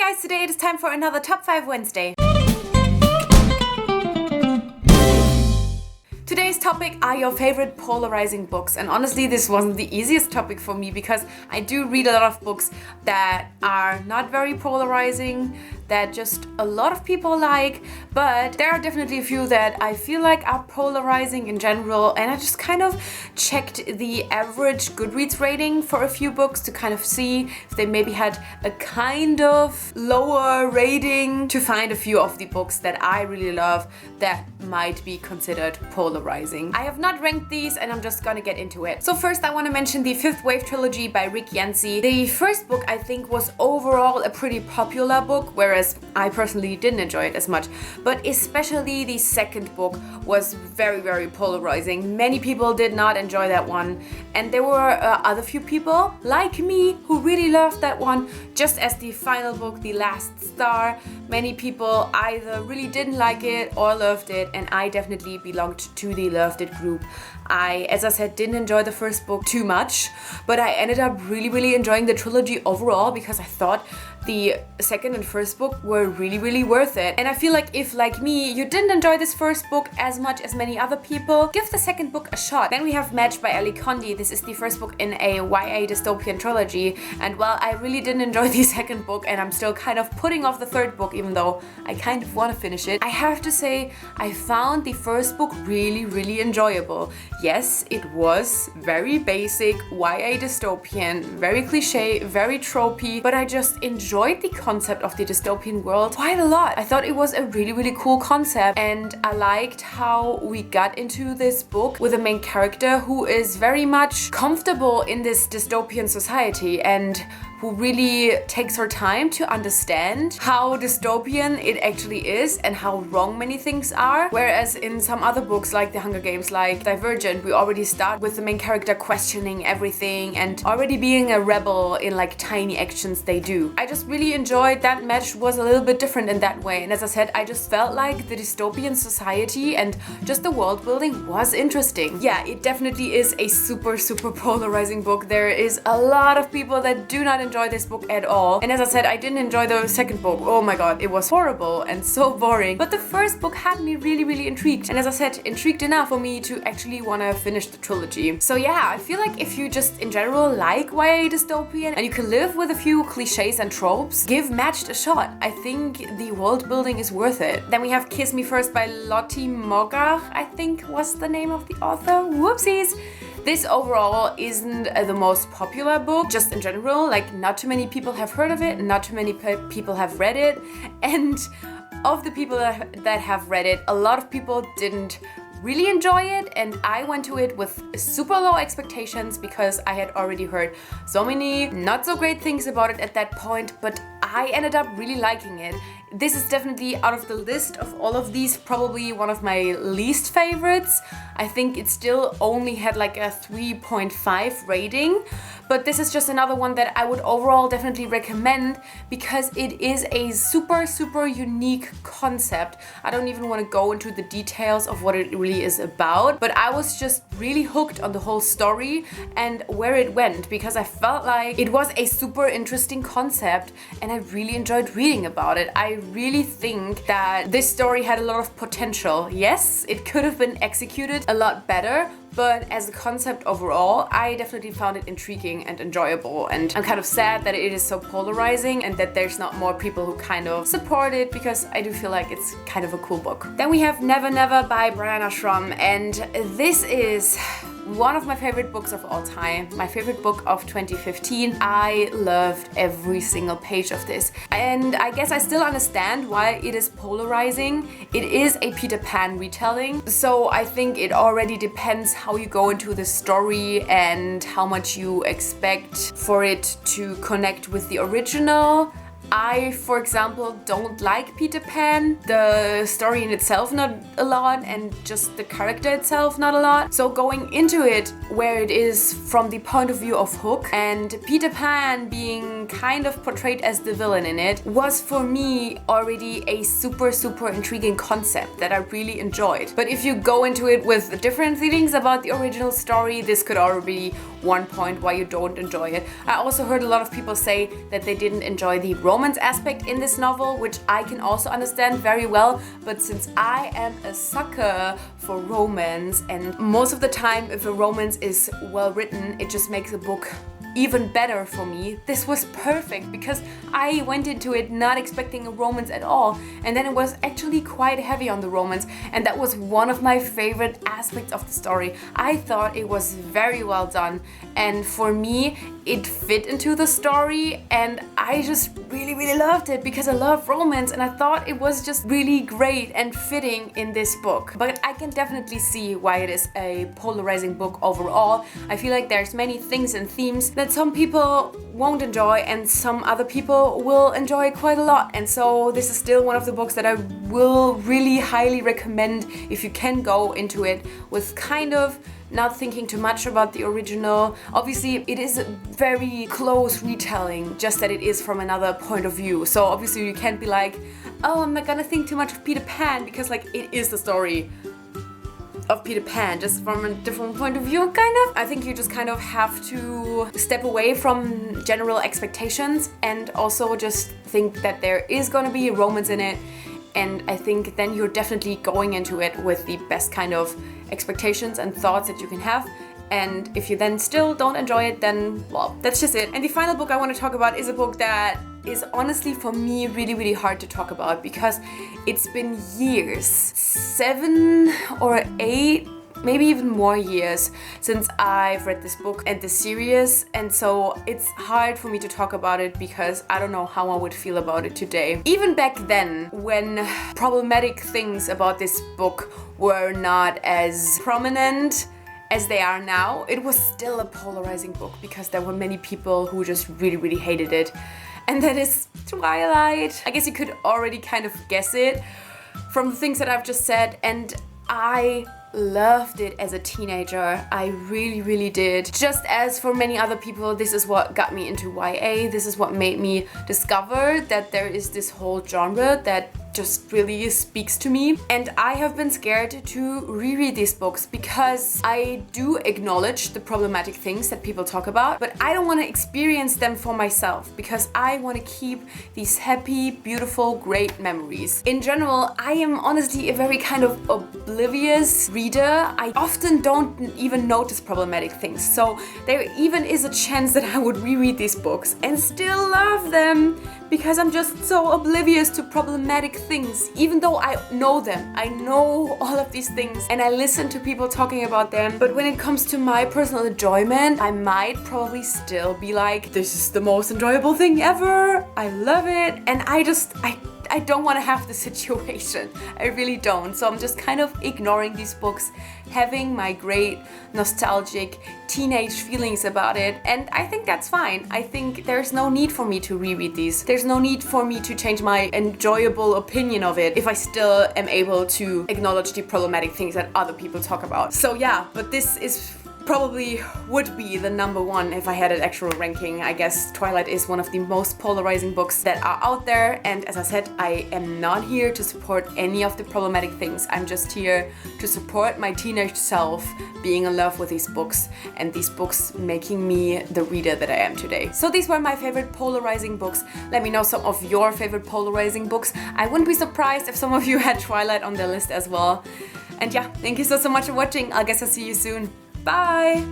guys, today it is time for another Top 5 Wednesday. Today's topic are your favorite polarizing books, and honestly this wasn't the easiest topic for me because I do read a lot of books that are not very polarizing, that just a lot of people like, but there are definitely a few that I feel like are polarizing in general, and I just kind of checked the average Goodreads rating for a few books to kind of see if they maybe had a kind of lower rating to find a few of the books that I really love that might be considered polarizing. I have not ranked these and I'm just gonna get into it. So first I want to mention the Fifth Wave trilogy by Rick Yancey. The first book I think was overall a pretty popular book, whereas I personally didn't enjoy it as much, but especially the second book was very, very polarizing. Many people did not enjoy that one, and there were other few people like me who really loved that one, just as the final book, The Last Star. Many people either really didn't like it or loved it, and I definitely belonged to the loved it group. I, as I said, didn't enjoy the first book too much, but I ended up really enjoying the trilogy overall because I thought the second and first book were really worth it. And I feel like if, like me, you didn't enjoy this first book as much as many other people, give the second book a shot. Then we have Match by Ali Condi. This is the first book in a YA dystopian trilogy, and while I really didn't enjoy the second book and I'm still kind of putting off the third book even though I kind of want to finish it, I have to say I found the first book really enjoyable. Yes, it was very basic YA dystopian, very cliche, very tropey, but I just enjoyed the concept of the dystopian world quite a lot. I thought it was a really cool concept, and I liked how we got into this book with a main character who is very much comfortable in this dystopian society and who really takes her time to understand how dystopian it actually is and how wrong many things are. Whereas in some other books like The Hunger Games, like Divergent, we already start with the main character questioning everything and already being a rebel in like tiny actions they do. I just really enjoyed that Match was a little bit different in that way, and as I said, I just felt like the dystopian society and just the world building was interesting. Yeah, it definitely is a super polarizing book. There is a lot of people that do not enjoy this book at all, and as I said, I didn't enjoy the second book. Oh my god, it was horrible and so boring, but the first book had me really intrigued, and as I said, intrigued enough for me to actually want to finish the trilogy. So yeah, I feel like if you just in general like YA dystopian and you can live with a few cliches and tropes, give Matched a shot. I think the world building is worth it. Then we have Kiss Me First by Lottie Mogar, I think was the name of the author. Whoopsies! This overall isn't the most popular book, just in general, like not too many people have heard of it, not too many people have read it, and of the people that have read it, a lot of people didn't really enjoy it, and I went to it with super low expectations because I had already heard so many not so great things about it at that point, but I ended up really liking it. This is definitely, out of the list of all of these, probably one of my least favorites. I think it still only had like a 3.5 rating, but this is just another one that I would overall definitely recommend because it is a super unique concept. I don't even want to go into the details of what it really is about, but I was just really hooked on the whole story and where it went because I felt like it was a super interesting concept and I really enjoyed reading about it. I really think that this story had a lot of potential. Yes, it could have been executed a lot better, but as a concept overall, I definitely found it intriguing and enjoyable, and I'm kind of sad that it is so polarizing and that there's not more people who kind of support it because I do feel like it's kind of a cool book. Then we have Never Never by Brianna Schramm, and this is one of my favorite books of all time, my favorite book of 2015. I loved every single page of this, and I guess I still understand why it is polarizing. It is a Peter Pan retelling, so I think it already depends how you go into the story and how much you expect for it to connect with the original. I, for example, don't like Peter Pan, the story in itself not a lot, and just the character itself not a lot. So going into it where it is from the point of view of Hook and Peter Pan being kind of portrayed as the villain in it was for me already a super intriguing concept that I really enjoyed. But if you go into it with different feelings about the original story, this could already be one point why you don't enjoy it. I also heard a lot of people say that they didn't enjoy the romance romance aspect in this novel, which I can also understand very well, but since I am a sucker for romance, and most of the time if a romance is well written, it just makes a book even better for me. This was perfect because I went into it not expecting a romance at all, and then it was actually quite heavy on the romance, and that was one of my favorite aspects of the story. I thought it was very well done, and for me it fit into the story, and I just really loved it because I love romance, and I thought it was just really great and fitting in this book. But I can definitely see why it is a polarizing book overall. I feel like there's many things and themes that some people won't enjoy and some other people will enjoy quite a lot, and so this is still one of the books that I will really highly recommend if you can go into it with kind of not thinking too much about the original. Obviously it is a very close retelling, just that it is from another point of view, so obviously you can't be like, oh, I'm not gonna think too much of Peter Pan, because like it is the story of Peter Pan, just from a different point of view, kind of. I think you just kind of have to step away from general expectations and also just think that there is gonna be a romance in it, and I think then you're definitely going into it with the best kind of expectations and thoughts that you can have. And if you then still don't enjoy it, then, well, that's just it. And the final book I want to talk about is a book that is honestly for me really hard to talk about because it's been years, 7 or 8, maybe even more years since I've read this book and this series, and so it's hard for me to talk about it because I don't know how I would feel about it today. Even back then, when problematic things about this book were not as prominent as they are now, it was still a polarizing book because there were many people who just really hated it, and that is Twilight. I guess you could already kind of guess it from the things that I've just said, and I loved it as a teenager. I really did. Just as for many other people, this is what got me into YA. This is what made me discover that there is this whole genre that just really speaks to me. And I have been scared to reread these books because I do acknowledge the problematic things that people talk about, but I don't want to experience them for myself because I want to keep these happy, beautiful, great memories. In general, I am honestly a very kind of oblivious reader. I often don't even notice problematic things, so there even is a chance that I would reread these books and still love them because I'm just so oblivious to problematic things, even though I know them. I know all of these things and I listen to people talking about them, but when it comes to my personal enjoyment, I might probably still be like, this is the most enjoyable thing ever, I love it, and I don't want to have the situation. I really don't. So I'm just kind of ignoring these books, having my great nostalgic teenage feelings about it, and I think that's fine. I think there's no need for me to reread these. There's no need for me to change my enjoyable opinion of it if I still am able to acknowledge the problematic things that other people talk about. So yeah, but this is probably would be the number one if I had an actual ranking. I guess Twilight is one of the most polarizing books that are out there, and as I said, I am not here to support any of the problematic things. I'm just here to support my teenage self being in love with these books and these books making me the reader that I am today. So these were my favorite polarizing books. Let me know some of your favorite polarizing books. I wouldn't be surprised if some of you had Twilight on their list as well. And yeah, thank you so much for watching. I guess I'll see you soon. Bye!